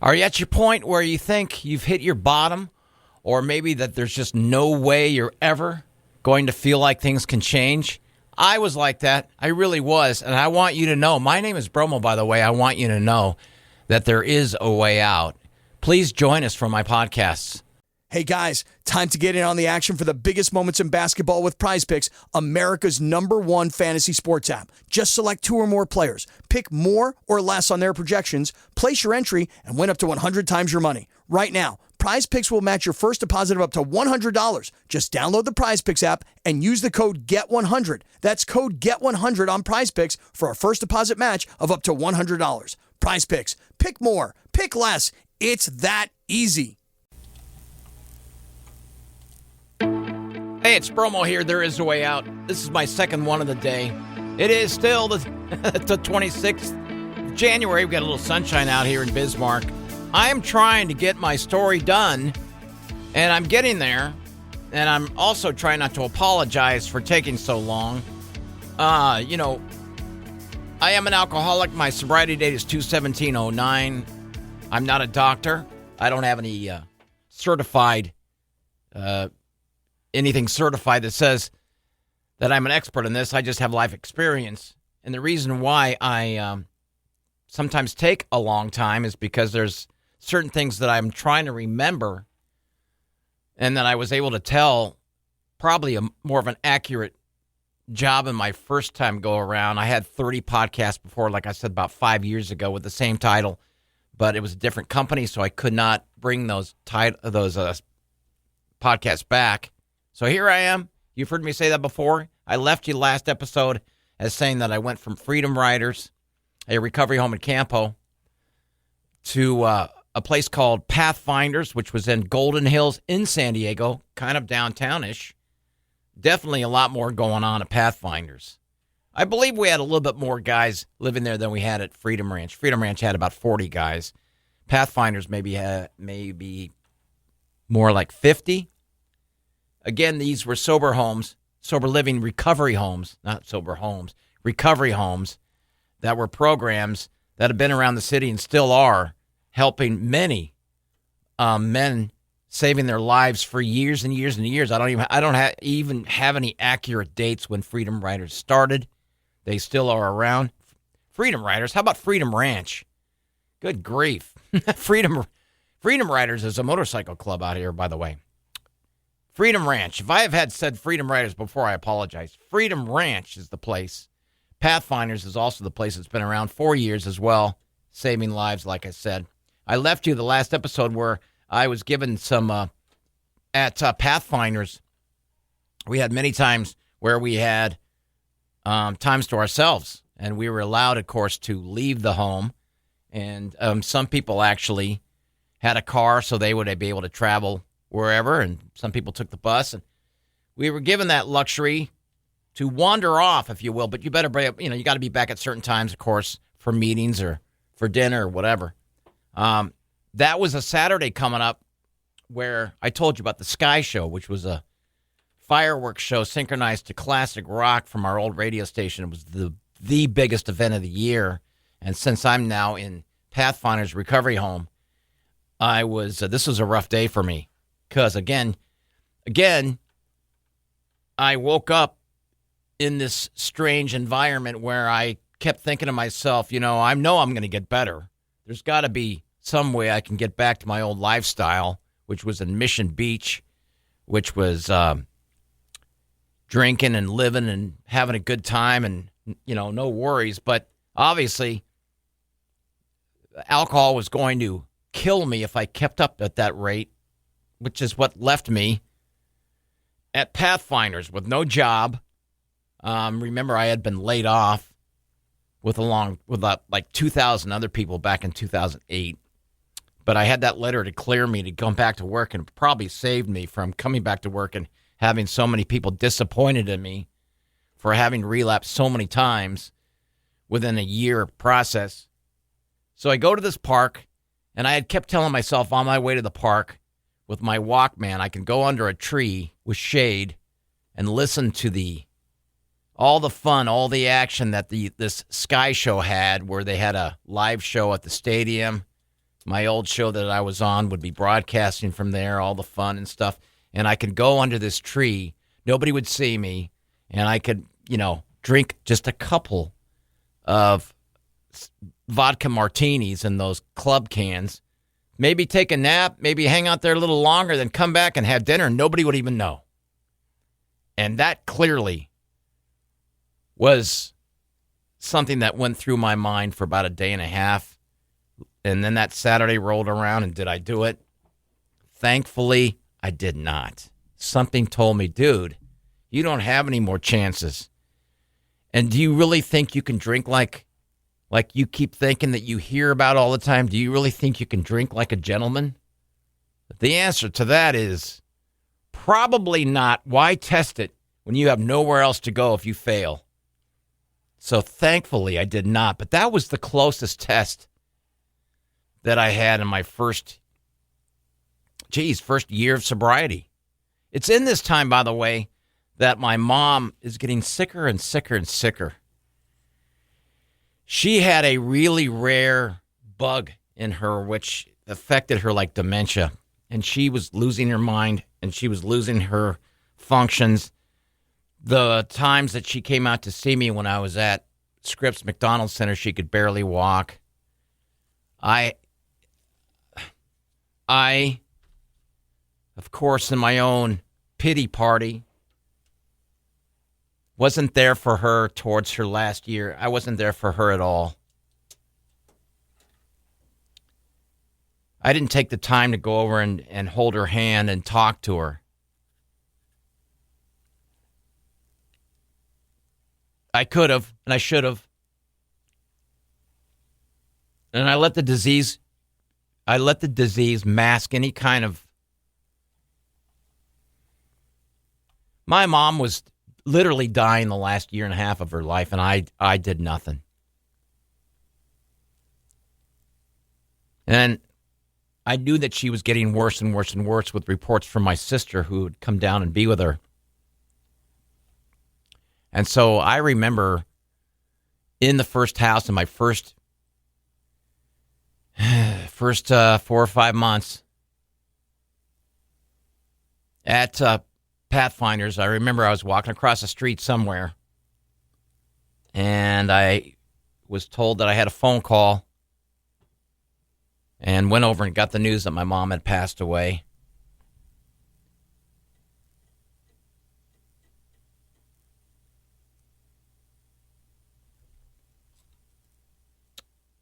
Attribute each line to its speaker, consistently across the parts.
Speaker 1: Are you at your point where you think you've hit your bottom, or maybe that there's just no way you're ever going to feel like things can change? I was like that. I really was. And I want you to know, my name is Bromo, by the way. I want you to know that there is a way out. Please join us for my podcasts.
Speaker 2: Hey guys, time to get in on the action for the biggest moments in basketball with Prize Picks, America's #1 fantasy sports app. Just select 2 or more players, pick more or less on their projections, place your entry, and win up to 100 times your money. Right now, Prize Picks will match your first deposit of up to $100. Just download the Prize Picks app and use the code GET100. That's code GET100 on Prize Picks for a first deposit match of up to $100. Prize Picks. Pick more. Pick less. It's that easy.
Speaker 1: Hey, it's Bromo here. There is a way out. This is my second one of the day. It is still the 26th of January. We've got a little sunshine out here in Bismarck. I am trying to get my story done, and I'm getting there. And I'm also trying not to apologize for taking so long. I am an alcoholic. My sobriety date is 2/17/09. I'm not a doctor. I don't have any anything certified that says that I'm an expert in this. I just have life experience. And the reason why I sometimes take a long time is because there's certain things that I'm trying to remember and that I was able to tell probably more of an accurate job in my first time go around. I had 30 podcasts before, like I said, about 5 years ago with the same title, but it was a different company, so I could not bring those podcasts back. So here I am. You've heard me say that before. I left you last episode as saying that I went from Freedom Riders, a recovery home in Campo, to a place called Pathfinders, which was in Golden Hills in San Diego, kind of downtownish. Definitely a lot more going on at Pathfinders. I believe we had a little bit more guys living there than we had at Freedom Ranch. Freedom Ranch had about 40 guys. Pathfinders maybe more like 50. Again, these were sober homes, sober living recovery homes, not sober homes, recovery homes that were programs that have been around the city and still are helping many men, saving their lives for years and years and years. I don't even have any accurate dates when Freedom Riders started. They still are around. Freedom Riders. How about Freedom Ranch? Good grief. Freedom Riders is a motorcycle club out here, by the way. Freedom Ranch. If I have had said Freedom Riders before, I apologize. Freedom Ranch is the place. Pathfinders is also the place that's been around 4 years as well, saving lives, like I said. I left you the last episode where I was given some, at Pathfinders, we had many times where we had times to ourselves, and we were allowed, of course, to leave the home. And some people actually had a car so they would be able to travel wherever, and some people took the bus, and we were given that luxury to wander off, if you will. But you better, you got to be back at certain times, of course, for meetings or for dinner or whatever. That was a Saturday coming up where I told you about the Sky Show, which was a fireworks show synchronized to classic rock from our old radio station. It was the biggest event of the year, and since I'm now in Pathfinder's recovery home, this was a rough day for me. Because, again, I woke up in this strange environment where I kept thinking to myself, I know I'm going to get better. There's got to be some way I can get back to my old lifestyle, which was in Mission Beach, which was drinking and living and having a good time and, no worries. But obviously, alcohol was going to kill me if I kept up at that rate, which is what left me at Pathfinders with no job. Remember, I had been laid off with like 2,000 other people back in 2008. But I had that letter to clear me to come back to work, and it probably saved me from coming back to work and having so many people disappointed in me for having relapsed so many times within a year process. So I go to this park, and I had kept telling myself on my way to the park, with my Walkman, I can go under a tree with shade and listen to all the fun, all the action that this Sky Show had, where they had a live show at the stadium. My old show that I was on would be broadcasting from there, all the fun and stuff. And I could go under this tree. Nobody would see me. And I could, drink just a couple of vodka martinis in those club cans. Maybe take a nap, maybe hang out there a little longer, then come back and have dinner. And nobody would even know. And that clearly was something that went through my mind for about a day and a half. And then that Saturday rolled around, and did I do it? Thankfully, I did not. Something told me, dude, you don't have any more chances. And do you really think you can drink like you keep thinking that you hear about all the time? Do you really think you can drink like a gentleman? The answer to that is probably not. Why test it when you have nowhere else to go if you fail? So thankfully, I did not. But that was the closest test that I had in my first year of sobriety. It's in this time, by the way, that my mom is getting sicker and sicker and sicker. She had a really rare bug in her, which affected her like dementia. And she was losing her mind, and she was losing her functions. The times that she came out to see me when I was at Scripps McDonald Center, she could barely walk. I, of course, in my own pity party, wasn't there for her towards her last year. I wasn't there for her at all. I didn't take the time to go over and hold her hand and talk to her. I could have, and I should have. And I let the disease mask any kind of... My mom was literally dying the last year and a half of her life, and I did nothing. And I knew that she was getting worse and worse and worse with reports from my sister who would come down and be with her. And so I remember in the first house in my first 4 or 5 months at Pathfinders, I remember I was walking across the street somewhere, and I was told that I had a phone call, and went over and got the news that my mom had passed away.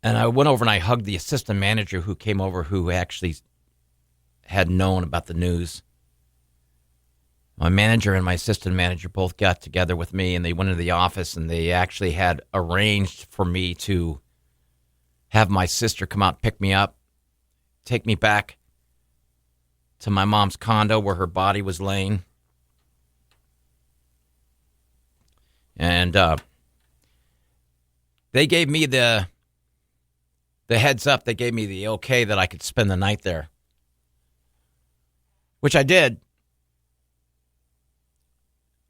Speaker 1: And I went over and I hugged the assistant manager who came over, who actually had known about the news. My manager and my assistant manager both got together with me, and they went into the office, and they actually had arranged for me to have my sister come out and pick me up, take me back to my mom's condo where her body was laying. And they gave me the heads up. They gave me the okay that I could spend the night there, which I did.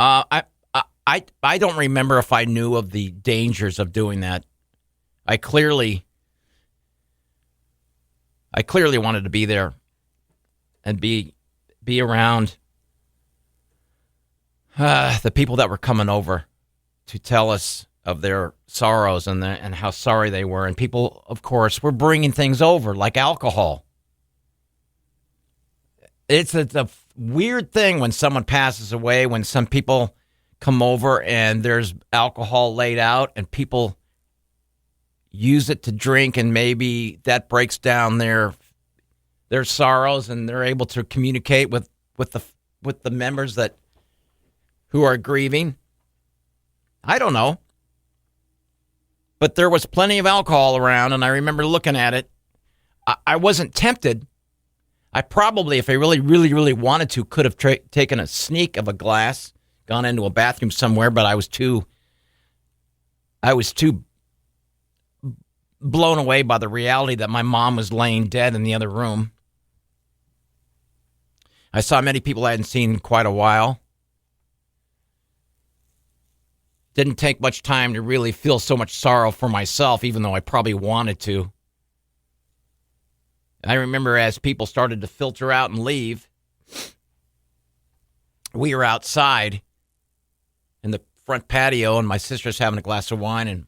Speaker 1: I don't remember if I knew of the dangers of doing that. I clearly wanted to be there and be around the people that were coming over to tell us of their sorrows and how sorry they were. And people, of course, were bringing things over like alcohol. It's a weird thing when someone passes away, when some people come over and there's alcohol laid out and people use it to drink, and maybe that breaks down their sorrows, and they're able to communicate with the members who are grieving. I don't know. But there was plenty of alcohol around, and I remember looking at it. I wasn't tempted. I probably, if I really, really, really wanted to, could have taken a sneak of a glass, gone into a bathroom somewhere, but I was too blown away by the reality that my mom was laying dead in the other room. I saw many people I hadn't seen in quite a while. Didn't take much time to really feel so much sorrow for myself, even though I probably wanted to. I remember as people started to filter out and leave, we were outside in the front patio, and my sister's having a glass of wine, and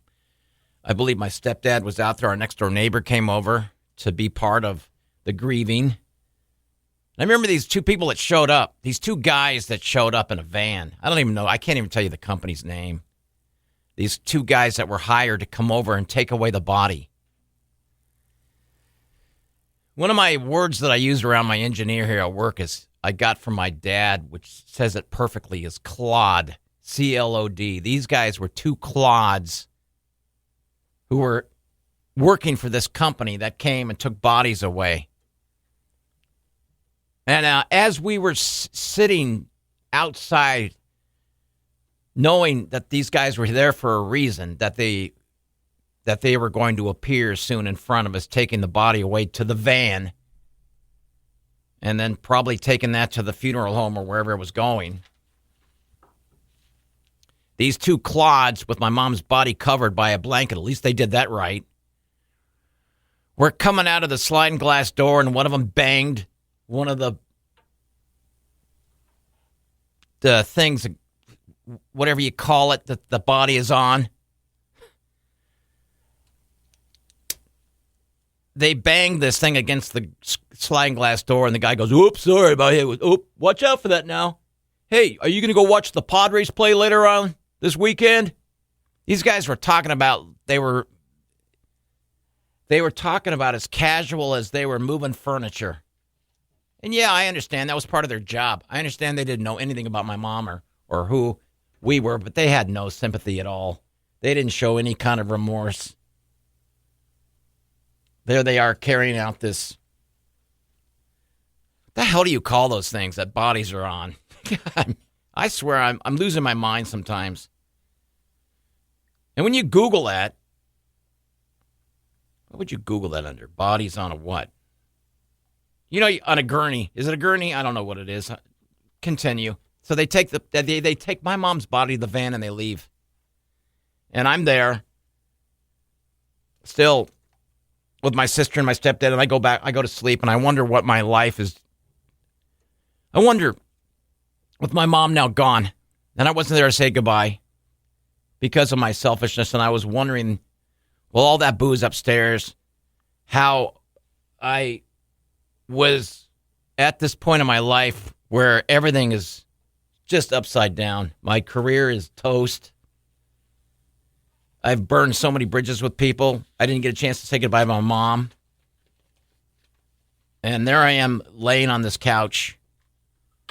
Speaker 1: I believe my stepdad was out there. Our next-door neighbor came over to be part of the grieving. I remember these two people that showed up, these two guys that showed up in a van. I don't even know. I can't even tell you the company's name. These two guys that were hired to come over and take away the body. One of my words that I use around my engineer here at work is I got from my dad, which says it perfectly, is clod, C-L-O-D. These guys were two clods who were working for this company that came and took bodies away. And as we were sitting outside, knowing that these guys were there for a reason, that they were going to appear soon in front of us, taking the body away to the van, and then probably taking that to the funeral home or wherever it was going. These two clods with my mom's body covered by a blanket, at least they did that right, were coming out of the sliding glass door, and one of them banged one of the things, whatever you call it, that the body is on. They banged this thing against the sliding glass door, and the guy goes, "Oops, sorry about it. Oop, watch out for that now. Hey, are you going to go watch the Padres play later on this weekend?" These guys were talking about, they were talking about as casual as they were moving furniture. And yeah, I understand that was part of their job. I understand they didn't know anything about my mom or who we were, but they had no sympathy at all. They didn't show any kind of remorse. There they are carrying out this. What the hell do you call those things that bodies are on? God, I swear I'm losing my mind sometimes. And when you Google that, what would you Google that under? Bodies on a what? You know, on a gurney. Is it a gurney? I don't know what it is. Continue. So they take they take my mom's body to the van and they leave. And I'm there, still with my sister and my stepdad, and I go to sleep, and I wonder what my life is. I wonder, with my mom now gone, and I wasn't there to say goodbye because of my selfishness, and I was wondering, well, all that booze upstairs, how I was at this point in my life where everything is just upside down. My career is toast. I've burned so many bridges with people. I didn't get a chance to say goodbye to my mom. And there I am laying on this couch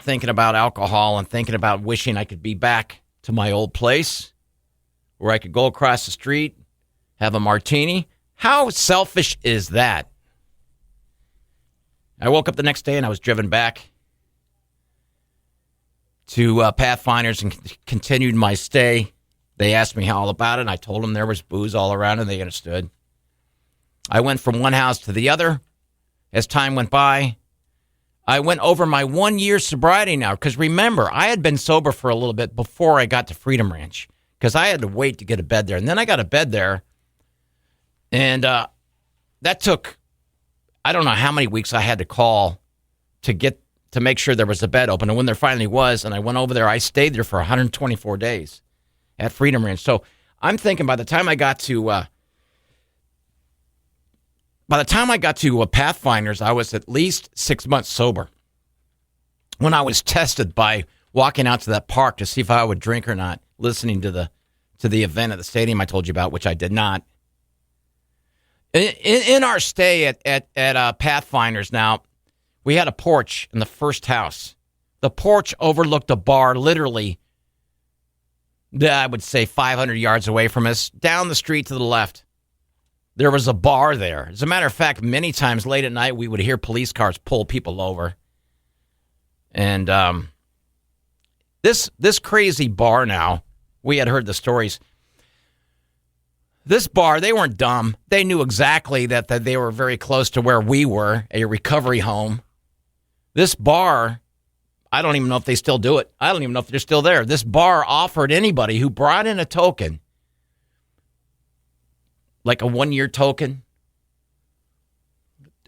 Speaker 1: thinking about alcohol and thinking about wishing I could be back to my old place where I could go across the street, have a martini. How selfish is that? I woke up the next day and I was driven back to Pathfinders and continued my stay. They asked me all about it, and I told them there was booze all around, and they understood. I went from one house to the other as time went by. I went over my 1 year sobriety now, because remember, I had been sober for a little bit before I got to Freedom Ranch, because I had to wait to get a bed there. And then I got a bed there, and that took, I don't know how many weeks I had to call to make sure there was a bed open. And when there finally was, and I went over there, I stayed there for 124 days at Freedom Ranch. So I'm thinking by the time I got to Pathfinders, I was at least 6 months sober. When I was tested by walking out to that park to see if I would drink or not, listening to the event at the stadium I told you about, which I did not. In our stay at Pathfinders now, we had a porch in the first house. The porch overlooked a bar literally, I would say 500 yards away from us, down the street to the left. There was a bar there. As a matter of fact, many times late at night, we would hear police cars pull people over. And this crazy bar now, we had heard the stories. This bar, they weren't dumb. They knew exactly that they were very close to where we were, a recovery home. This bar, I don't even know if they still do it. I don't even know if they're still there. This bar offered anybody who brought in a token, like a 1 year token,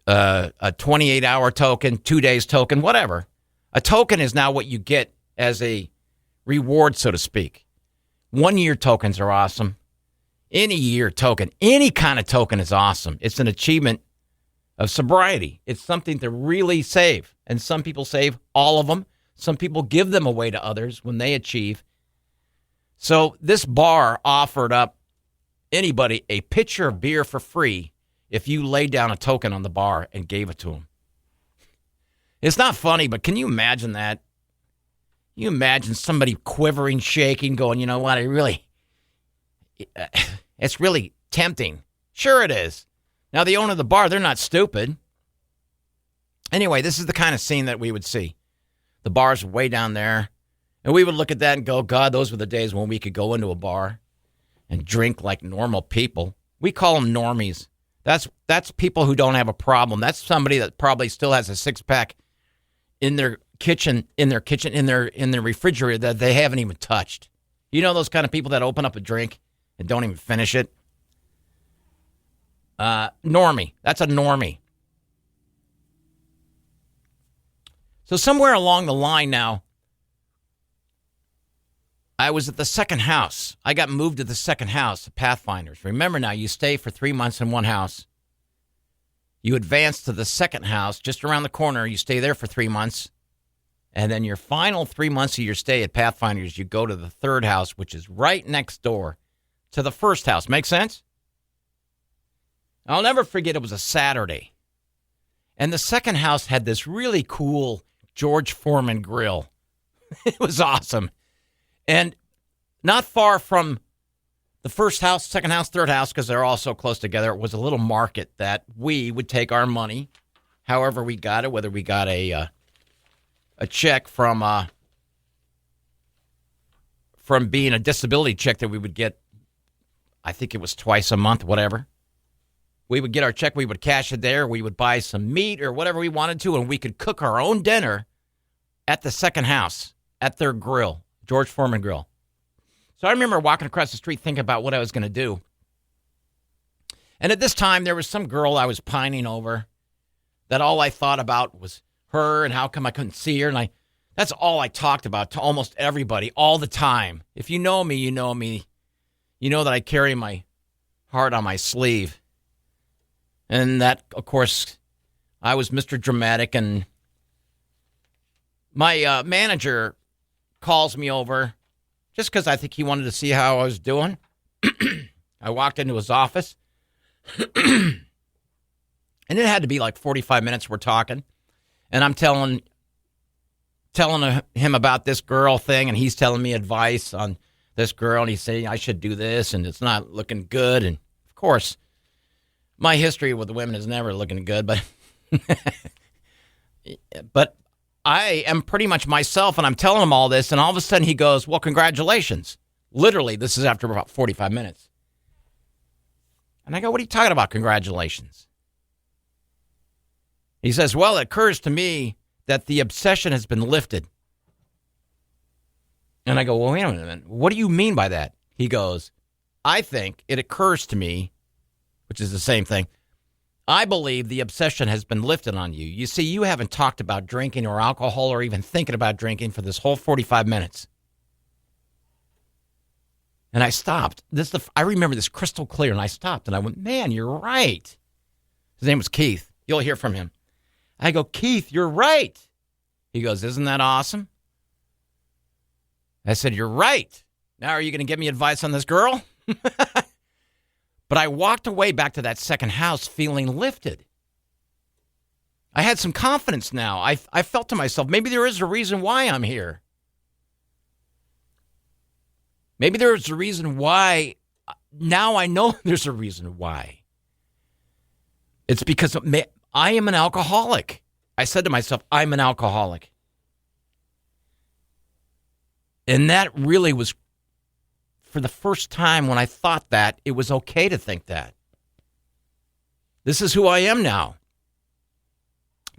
Speaker 1: a 28-hour token, 2 days token, whatever. A token is now what you get as a reward, so to speak. 1 year tokens are awesome. Any year token, any kind of token is awesome. It's an achievement of sobriety. It's something to really save. And some people save all of them. Some people give them away to others when they achieve. So this bar offered up anybody a pitcher of beer for free if you laid down a token on the bar and gave it to them. It's not funny, but can you imagine that? You imagine somebody quivering, shaking, going, you know what, it's really tempting. Sure it is. Now, the owner of the bar, they're not stupid. Anyway, this is the kind of scene that we would see. The bar's way down there, and we would look at that and go, God, those were the days when we could go into a bar and drink like normal people. We call them normies. That's people who don't have a problem. That's somebody that probably still has a six-pack in their refrigerator that they haven't even touched. You know those kind of people that open up a drink and don't even finish it? Normie. That's a normie. So somewhere along the line now, I was at the second house. I got moved to the second house, the Pathfinders. Remember now, you stay for 3 months in one house. You advance to the second house, just around the corner. You stay there for 3 months. And then your final 3 months of your stay at Pathfinders, you go to the third house, which is right next door to the first house. Make sense? I'll never forget, it was a Saturday. And the second house had this really cool George Foreman grill. It was awesome. And not far from the first house, second house, third house, because they're all so close together, it was a little market that we would take our money, however we got it, whether we got a check from being a disability check that we would get, I think it was twice a month, whatever. We would get our check, we would cash it there, we would buy some meat or whatever we wanted to, and we could cook our own dinner at the second house, at their grill, George Foreman Grill. So I remember walking across the street thinking about what I was going to do. And at this time, there was some girl I was pining over that all I thought about was her and how come I couldn't see her. And that's all I talked about to almost everybody all the time. If you know me, you know me. You know that I carry my heart on my sleeve. And that, of course, I was Mr. Dramatic. And my manager calls me over just because I think he wanted to see how I was doing. I walked into his office. And it had to be like 45 minutes we're talking. And I'm telling him about this girl thing, and he's telling me advice on this girl, and he's saying I should do this, and it's not looking good. And, of course, my history with women is never looking good, but I am pretty much myself, and I'm telling him all this, and all of a sudden he goes, well, congratulations. Literally, this is after about 45 minutes. And I go, what are you talking about, congratulations? He says, well, it occurs to me that the obsession has been lifted. And I go, well, wait a minute. What do you mean by that? He goes, I think it occurs to me, which is the same thing. I believe the obsession has been lifted on you. You see, you haven't talked about drinking or alcohol or even thinking about drinking for this whole 45 minutes. And I stopped. I remember this crystal clear, and I stopped, and I went, man, you're right. His name was Keith. You'll hear from him. I go, Keith, you're right. He goes, isn't that awesome? I said, you're right. Now are you going to give me advice on this girl? But I walked away back to that second house feeling lifted. I had some confidence now. I felt to myself, maybe there is a reason why I'm here. Maybe there's a reason why. Now I know there's a reason why. It's because I am an alcoholic. I said to myself, I'm an alcoholic. And that really was, for the first time when I thought that, it was okay to think that. This is who I am now.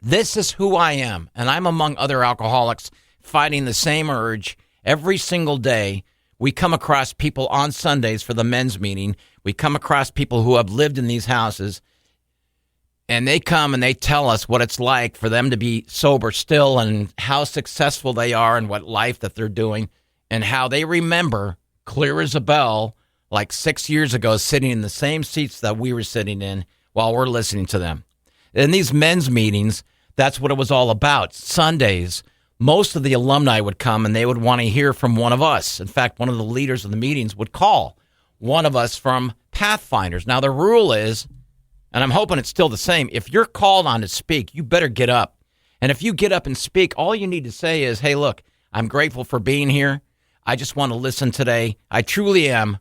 Speaker 1: This is who I am. And I'm among other alcoholics fighting the same urge every single day. We come across people on Sundays for the men's meeting. We come across people who have lived in these houses. And they come and they tell us what it's like for them to be sober still and how successful they are and what life that they're doing and how they remember, clear as a bell, like 6 years ago, sitting in the same seats that we were sitting in while we're listening to them. In these men's meetings, that's what it was all about. Sundays, most of the alumni would come and they would want to hear from one of us. In fact, one of the leaders of the meetings would call one of us from Pathfinders. Now, the rule is, and I'm hoping it's still the same, if you're called on to speak, you better get up. And if you get up and speak, all you need to say is, hey, look, I'm grateful for being here. I just want to listen today. I truly am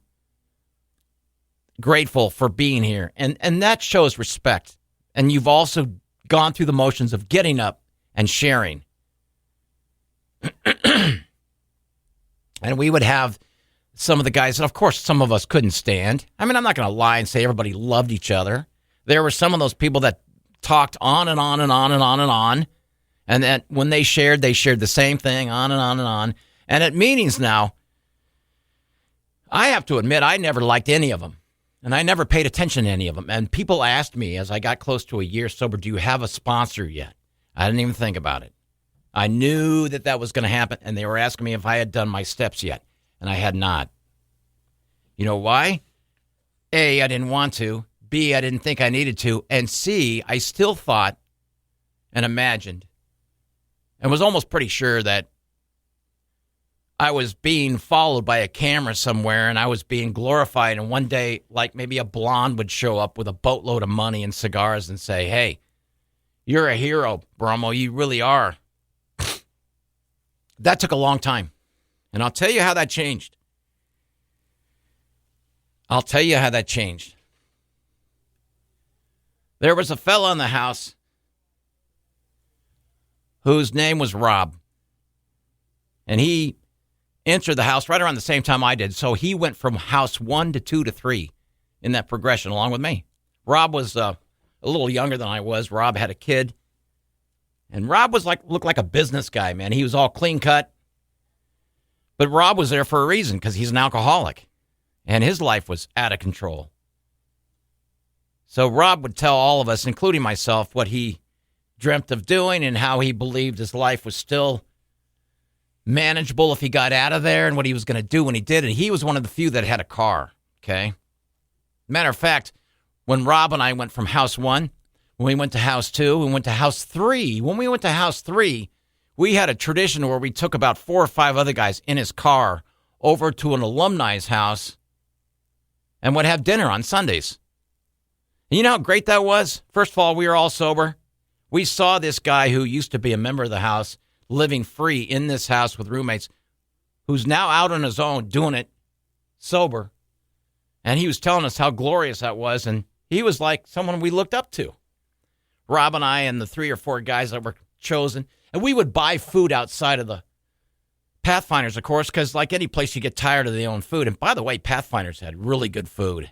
Speaker 1: grateful for being here. And that shows respect. And you've also gone through the motions of getting up and sharing. And we would have some of the guys, and of course, some of us couldn't stand. I mean, I'm not going to lie and say everybody loved each other. There were some of those people that talked on and on and on and on and on. And then when they shared the same thing on and on and on. And at meetings now, I have to admit, I never liked any of them. And I never paid attention to any of them. And people asked me as I got close to a year sober, do you have a sponsor yet? I didn't even think about it. I knew that was going to happen. And they were asking me if I had done my steps yet. And I had not. You know why? A, I didn't want to. B, I didn't think I needed to. And C, I still thought and imagined and was almost pretty sure that I was being followed by a camera somewhere and I was being glorified. And one day, like maybe a blonde would show up with a boatload of money and cigars and say, hey, you're a hero, Bromo. You really are. That took a long time. And I'll tell you how that changed. There was a fella in the house whose name was Rob. And he entered the house right around the same time I did. So he went from house 1 to 2 to 3 in that progression along with me. Rob was a little younger than I was. Rob had a kid. And Rob looked like a business guy, man. He was all clean cut. But Rob was there for a reason because he's an alcoholic. And his life was out of control. So Rob would tell all of us, including myself, what he dreamt of doing and how he believed his life was still manageable if he got out of there and what he was going to do when he did. And he was one of the few that had a car, okay? Matter of fact, when Rob and I went from house 1, when we went to house 2, we went to house 3. When we went to house 3, we had a tradition where we took about 4 or 5 other guys in his car over to an alumni's house and would have dinner on Sundays. And you know how great that was? First of all, we were all sober. We saw this guy who used to be a member of the house living free in this house with roommates, who's now out on his own doing it sober. And he was telling us how glorious that was. And he was like someone we looked up to. Rob and I and the 3 or 4 guys that were chosen. And we would buy food outside of the Pathfinders, of course, because like any place, you get tired of their own food. And by the way, Pathfinders had really good food.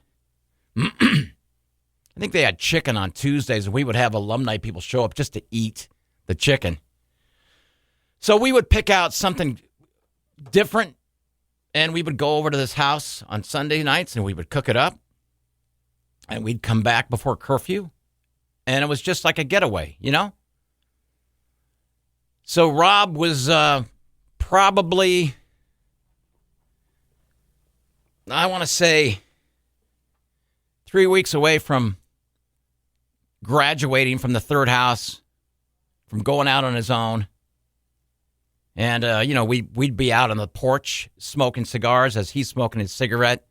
Speaker 1: I think they had chicken on Tuesdays, and we would have alumni people show up just to eat the chicken. So we would pick out something different, and we would go over to this house on Sunday nights, and we would cook it up, and we'd come back before curfew, and it was just like a getaway, you know? So Rob was probably, I want to say, 3 weeks away from graduating from the 3rd house, from going out on his own. And, we'd be out on the porch smoking cigars as he's smoking his cigarette.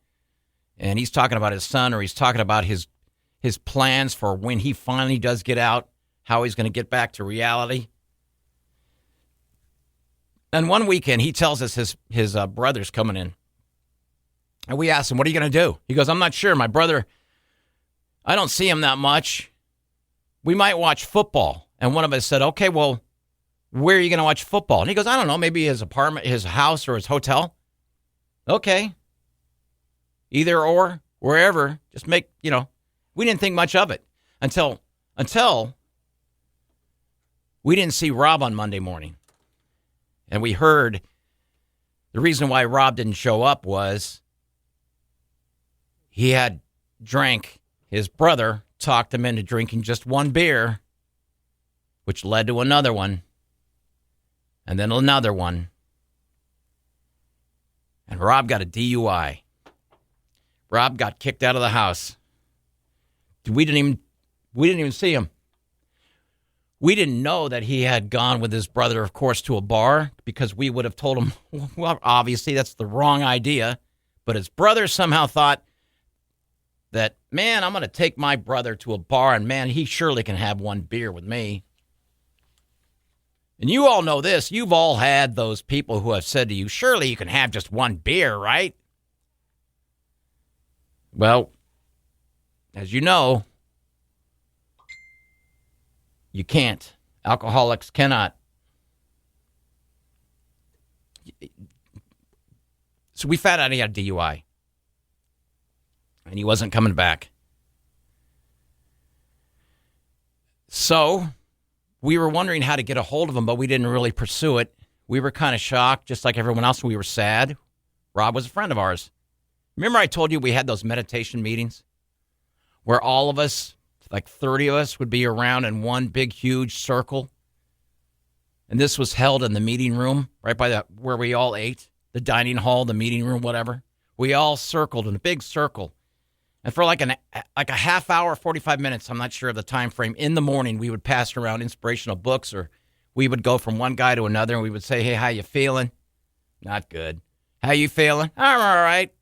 Speaker 1: And he's talking about his son, or he's talking about his plans for when he finally does get out, how he's going to get back to reality. And one weekend, he tells us his brother's coming in. And we asked him, what are you going to do? He goes, I'm not sure. My brother, I don't see him that much. We might watch football. And one of us said, okay, well, where are you going to watch football? And he goes, I don't know, maybe his apartment, his house, or his hotel. Okay. Either or, wherever. Just make, we didn't think much of it until we didn't see Rob on Monday morning. And we heard the reason why Rob didn't show up was he had drank his brother talked him into drinking just one beer, which led to another one, and then another one. And Rob got a DUI. Rob got kicked out of the house. We didn't even see him. We didn't know that he had gone with his brother, of course, to a bar, because we would have told him, well, obviously that's the wrong idea. But his brother somehow thought that, man, I'm going to take my brother to a bar, and, man, he surely can have one beer with me. And you all know this. You've all had those people who have said to you, surely you can have just one beer, right? Well, as you know, you can't. Alcoholics cannot. So we found out he had a DUI. And he wasn't coming back. So we were wondering how to get a hold of him, but we didn't really pursue it. We were kind of shocked, just like everyone else. We were sad. Rob was a friend of ours. Remember I told you we had those meditation meetings where all of us, like 30 of us, would be around in one big, huge circle? And this was held in the meeting room, right by where we all ate, the dining hall, the meeting room, whatever. We all circled in a big circle. And for like a half hour, 45 minutes, I'm not sure of the time frame, in the morning, we would pass around inspirational books, or we would go from one guy to another, and we would say, hey, how you feeling? Not good. How you feeling? I'm all right.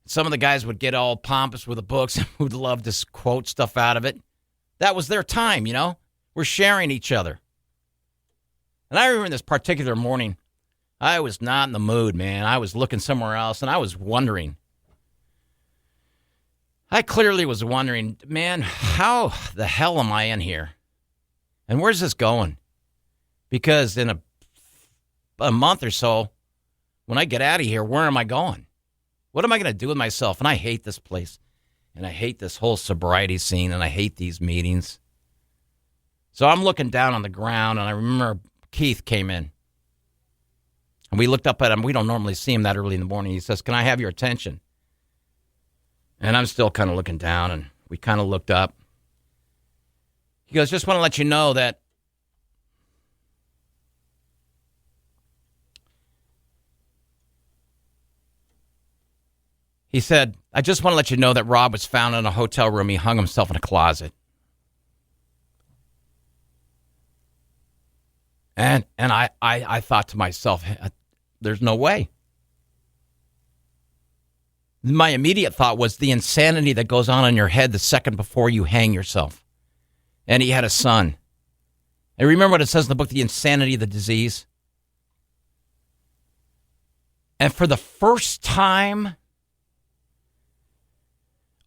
Speaker 1: Some of the guys would get all pompous with the books and would love to quote stuff out of it. That was their time, you know? We're sharing each other. And I remember this particular morning, I was not in the mood, man. I was looking somewhere else, and I was wondering. I clearly was wondering, man, how the hell am I in here? And where's this going? Because in a month or so, when I get out of here, where am I going? What am I going to do with myself? And I hate this place. And I hate this whole sobriety scene. And I hate these meetings. So I'm looking down on the ground. And I remember Keith came in. And we looked up at him. We don't normally see him that early in the morning. He says, can I have your attention? And I'm still kind of looking down. And we kind of looked up. He goes, just want to let you know that he said, I just want to let you know that Rob was found in a hotel room. He hung himself in a closet. And I thought to myself, there's no way. My immediate thought was the insanity that goes on in your head the second before you hang yourself. And he had a son. And remember what it says in the book, the insanity of the disease? And for the first time,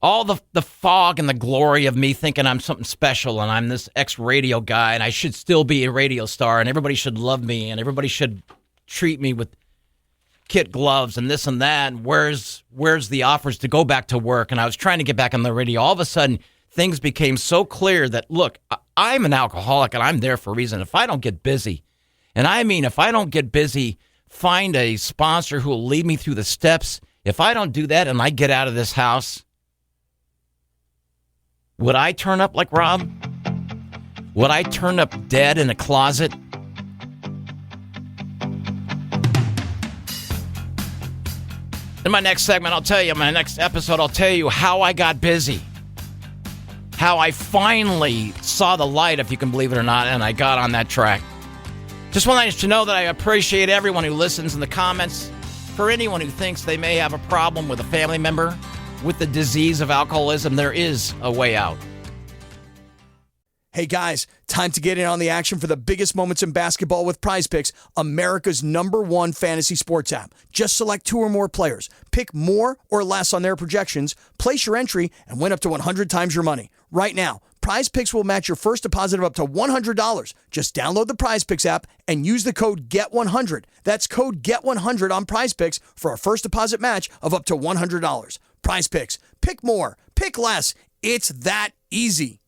Speaker 1: all the fog and the glory of me thinking I'm something special and I'm this ex-radio guy and I should still be a radio star and everybody should love me and everybody should treat me with kid gloves and this and that. And where's the offers to go back to work? And I was trying to get back on the radio. All of a sudden, things became so clear that, look, I'm an alcoholic and I'm there for a reason. If I don't get busy, and I mean if I don't get busy, find a sponsor who will lead me through the steps. If I don't do that and I get out of this house, would I turn up like Rob? Would I turn up dead in a closet? In my next segment, my next episode, I'll tell you how I got busy. How I finally saw the light, if you can believe it or not, and I got on that track. Just want you to know that I appreciate everyone who listens in the comments. For anyone who thinks they may have a problem with a family member with the disease of alcoholism, there is a way out.
Speaker 2: Hey guys, time to get in on the action for the biggest moments in basketball with Prize Picks, America's #1 fantasy sports app. Just select 2 or more players, pick more or less on their projections, place your entry, and win up to 100 times your money. Right now, Prize Picks will match your first deposit of up to $100. Just download the Prize Picks app and use the code GET100. That's code GET100 on Prize Picks for a first deposit match of up to $100. Prize Picks. Pick more. Pick less. It's that easy.